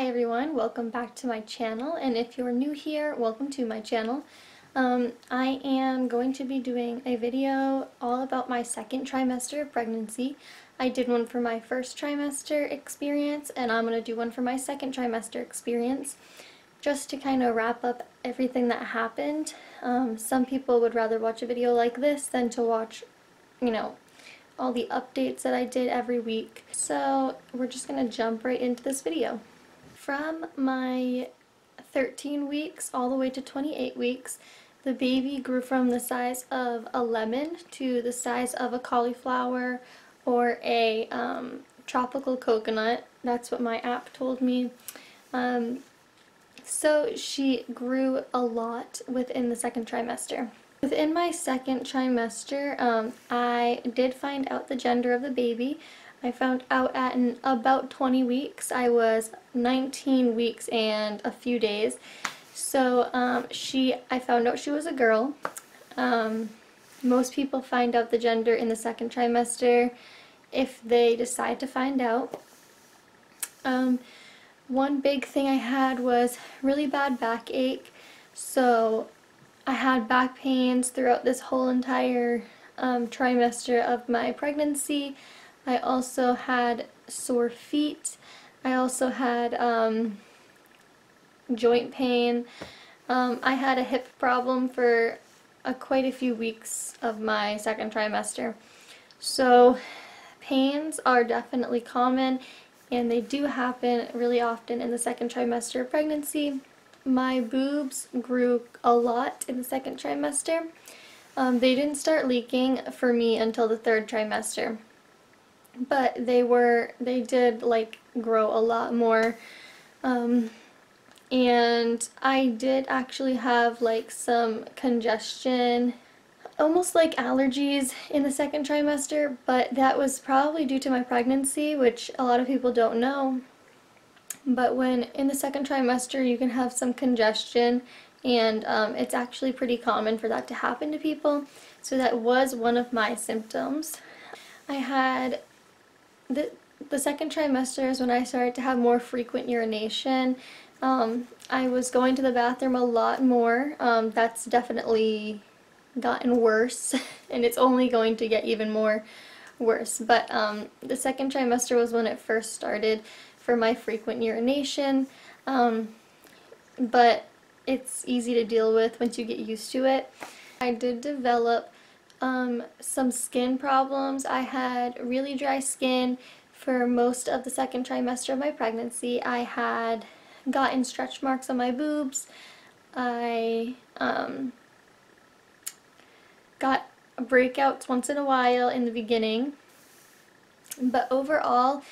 Hi everyone, welcome back to my channel, and if you're new here, welcome to my channel. I am going to be doing a video all about my second trimester of pregnancy. I did one for my first trimester experience, and I'm going to do one for my second trimester experience, just to kind of wrap up everything that happened. Some people would rather watch a video like this than to watch, all the updates that I did every week. So we're just going to jump right into this video. From my 13 weeks all the way to 28 weeks, the baby grew from the size of a lemon to the size of a cauliflower or a tropical coconut. That's what my app told me. So she grew a lot within the second trimester. Within my second trimester, I did find out the gender of the baby. I found out at about 20 weeks. I was 19 weeks and a few days. So I found out she was a girl. Most people find out the gender in the second trimester if they decide to find out. One big thing I had was really bad backache. So I had back pains throughout this whole entire trimester of my pregnancy. I also had sore feet. I also had joint pain. I had a hip problem for quite a few weeks of my second trimester. So pains are definitely common, and they do happen really often in the second trimester of pregnancy. My boobs grew a lot in the second trimester. They didn't start leaking for me until the third trimester. But they did grow a lot more, and I did actually have some congestion, almost like allergies in the second trimester, but that was probably due to my pregnancy, which a lot of people don't know. But when in the second trimester you can have some congestion, and it's actually pretty common for that to happen to people, so that was one of my symptoms. I had the second trimester is when I started to have more frequent urination. I was going to the bathroom a lot more. That's definitely gotten worse, and it's only going to get even more worse. But the second trimester was when it first started for my frequent urination. But it's easy to deal with once you get used to it. I did develop some skin problems. I had really dry skin for most of the second trimester of my pregnancy. I had gotten stretch marks on my boobs. I got breakouts once in a while in the beginning. But overall,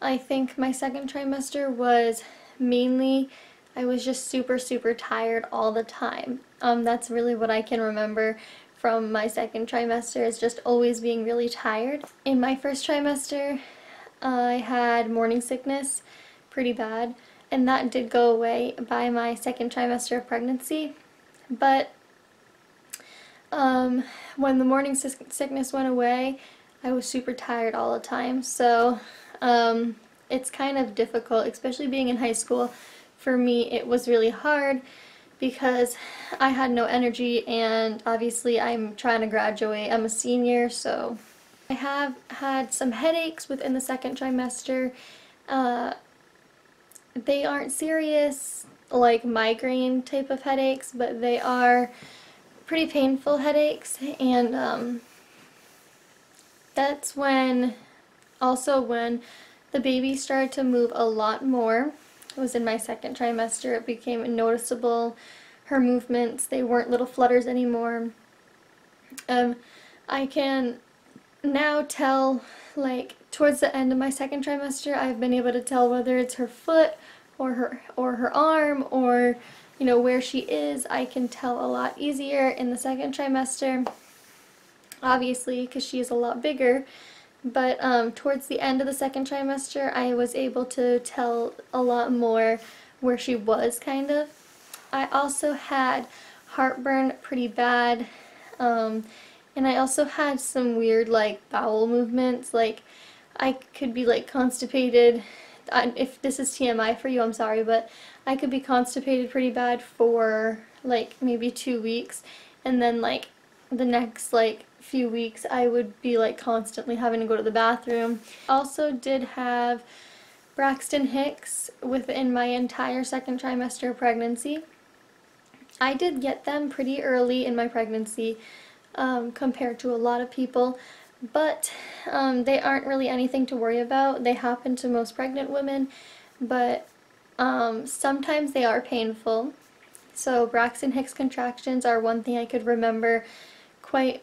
I think my second trimester was mainly, I was just super tired all the time. That's really what I can remember from my second trimester, is just always being really tired. In my first trimester, I had morning sickness pretty bad, and that did go away by my second trimester of pregnancy. But when the morning sickness went away, I was super tired all the time. So it's kind of difficult, especially being in high school. For me, it was really hard because I had no energy, and obviously I'm trying to graduate. I'm a senior, so I have had some headaches within the second trimester. They aren't serious, like migraine type of headaches, but they are pretty painful headaches, and that's when the baby started to move a lot more. It was in my second trimester. It became noticeable. Her movements, they weren't little flutters anymore. I can now tell, towards the end of my second trimester, I've been able to tell whether it's her foot or her arm, or where she is. I can tell a lot easier in the second trimester, obviously because she is a lot bigger. But towards the end of the second trimester, I was able to tell a lot more where she was, kind of. I also had heartburn pretty bad, and I also had some weird bowel movements. I could be constipated if this is TMI for you, I'm sorry, but I could be constipated pretty bad for like maybe 2 weeks, and then like the next like few weeks I would be like constantly having to go to the bathroom. Also did have Braxton Hicks within my entire second trimester of pregnancy. I did get them pretty early in my pregnancy compared to a lot of people, but they aren't really anything to worry about. They happen to most pregnant women, but sometimes they are painful. So Braxton Hicks contractions are one thing I could remember quite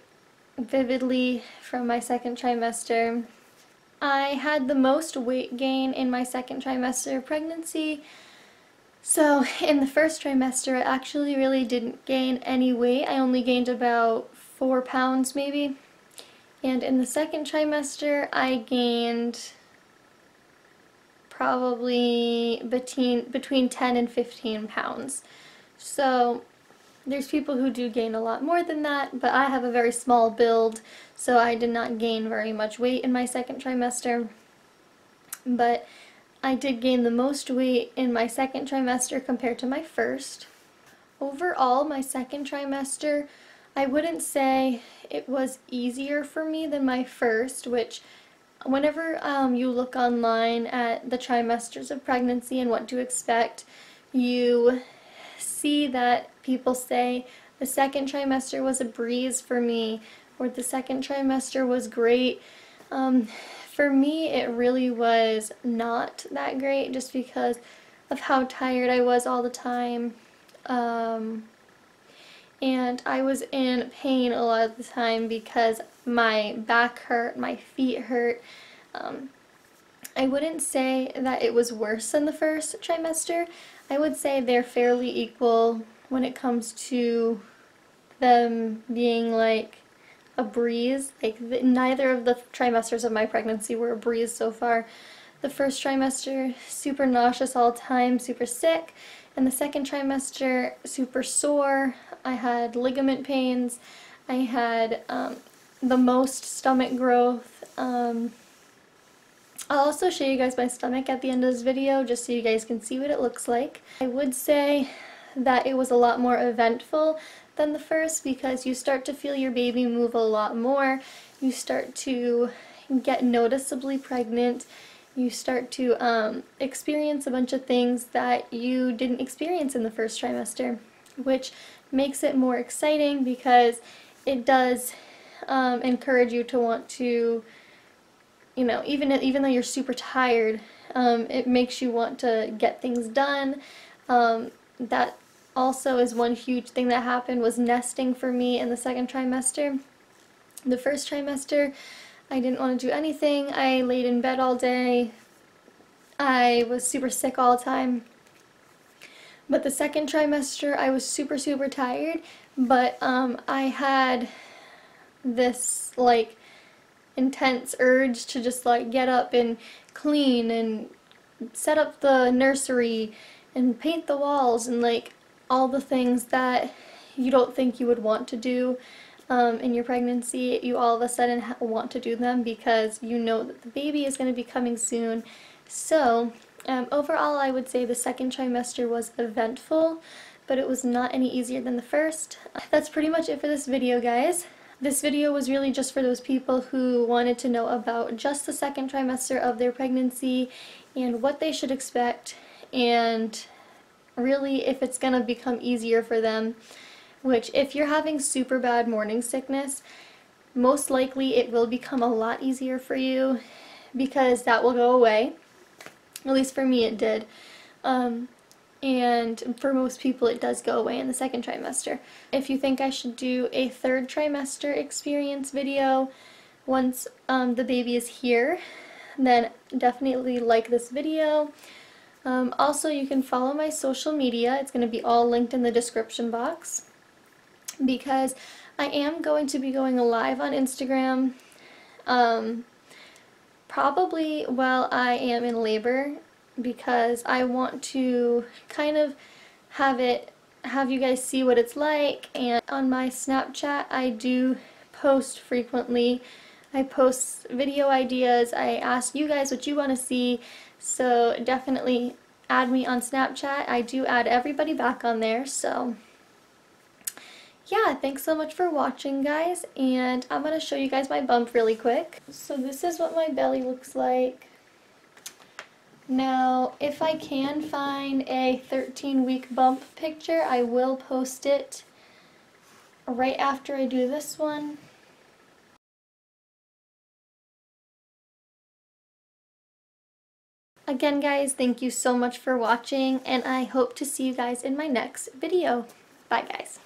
vividly from my second trimester. I had the most weight gain in my second trimester of pregnancy. So in the first trimester I actually really didn't gain any weight. I only gained about 4 pounds maybe. And in the second trimester I gained probably between 10 and 15 pounds. So there's people who do gain a lot more than that, but I have a very small build, so I did not gain very much weight in my second trimester. But I did gain the most weight in my second trimester compared to my first. Overall, my second trimester, I wouldn't say it was easier for me than my first, which whenever you look online at the trimesters of pregnancy and what to expect, you see that people say the second trimester was a breeze for me, or the second trimester was great. For me, it really was not that great just because of how tired I was all the time. And I was in pain a lot of the time because my back hurt, my feet hurt. I wouldn't say that it was worse than the first trimester. I would say they're fairly equal when it comes to them being like a breeze. Like neither of the trimesters of my pregnancy were a breeze so far. The first trimester, super nauseous all the time, super sick. And the second trimester, super sore. I had ligament pains. I had the most stomach growth. I'll also show you guys my stomach at the end of this video just so you guys can see what it looks like. I would say that it was a lot more eventful than the first because you start to feel your baby move a lot more. You start to get noticeably pregnant. You start to experience a bunch of things that you didn't experience in the first trimester, which makes it more exciting because it does encourage you to want to, you know, even though you're super tired, it makes you want to get things done. That also is one huge thing that happened, was nesting for me in the second trimester. The first trimester, I didn't want to do anything. I laid in bed all day. I was super sick all the time. But the second trimester, I was super, super tired, but I had this like intense urge to just like get up and clean and set up the nursery and paint the walls and like all the things that you don't think you would want to do in your pregnancy. You all of a sudden want to do them because you know that the baby is going to be coming soon. So overall I would say the second trimester was eventful, but it was not any easier than the first. That's pretty much it for this video, guys. This video was really just for those people who wanted to know about just the second trimester of their pregnancy and what they should expect, and really if it's going to become easier for them, which if you're having super bad morning sickness, most likely it will become a lot easier for you because that will go away. At least for me it did. And for most people it does go away in the second trimester. If you think I should do a third trimester experience video once the baby is here, then definitely like this video. Also, you can follow my social media. It's going to be all linked in the description box because I am going to be going live on Instagram probably while I am in labor, because I want to kind of have you guys see what it's like. And on my Snapchat I do post frequently. I post video ideas. I ask you guys what you want to see. So definitely add me on Snapchat. I do add everybody back on there, so yeah, thanks so much for watching, guys, and I'm going to show you guys my bump really quick. So this is what my belly looks like. Now, if I can find a 13-week bump picture, I will post it right after I do this one. Again, guys, thank you so much for watching, and I hope to see you guys in my next video. Bye, guys.